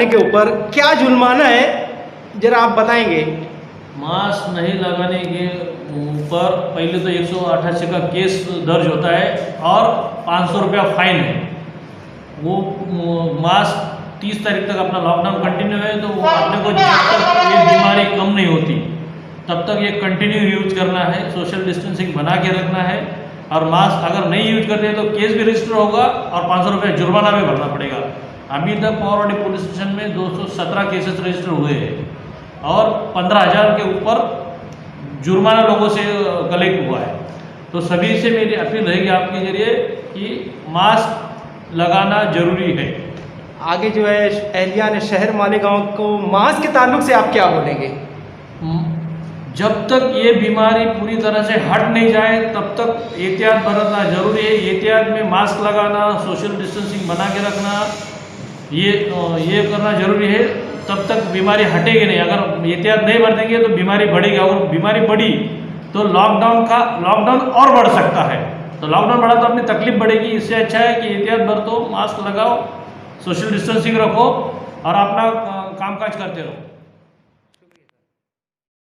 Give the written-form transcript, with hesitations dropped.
लगाने के ऊपर क्या जुर्माना है, जरा आप बताएंगे। मास्क नहीं लगाने के ऊपर पहले तो 188 का केस दर्ज होता है और 500 रुपया फाइन है। वो मास्क 30 तारीख तक अपना लॉकडाउन कंटिन्यू है, तो वो अपने को जब तक ये बीमारी कम नहीं होती तब तक ये कंटिन्यू यूज करना है, सोशल डिस्टेंसिंग बना के रखना है। और मास्क अगर नहीं यूज करते हैं तो केस भी रजिस्टर होगा और 500 रुपये जुर्माना भी भरना पड़ेगा। अभी तक पौरवाड़ी पुलिस स्टेशन में 217 केसेस रजिस्टर हुए हैं और 15,000 के ऊपर जुर्माना लोगों से कलेक्ट हुआ है। तो सभी से मेरी अपील रहेगी आपके जरिए कि मास्क लगाना जरूरी है। आगे जो है एहलियान शहर मालेगांव को मास्क के ताल्लुक से आप क्या बोलेंगे। जब तक ये बीमारी पूरी तरह से हट नहीं जाए तब तक एहतियात बरतना जरूरी है। एहतियात में मास्क लगाना, सोशल डिस्टेंसिंग बना के रखना, ये करना जरूरी है। तब तक बीमारी हटेगी नहीं। अगर एहतियात नहीं बरतेंगे तो बीमारी बढ़ेगी और बीमारी बढ़ी तो लॉकडाउन और बढ़ सकता है। तो लॉकडाउन बढ़ा तो अपनी तकलीफ बढ़ेगी। इससे अच्छा है कि एहतियात बरतो, मास्क लगाओ, सोशल डिस्टेंसिंग रखो और अपना कामकाज करते रहो।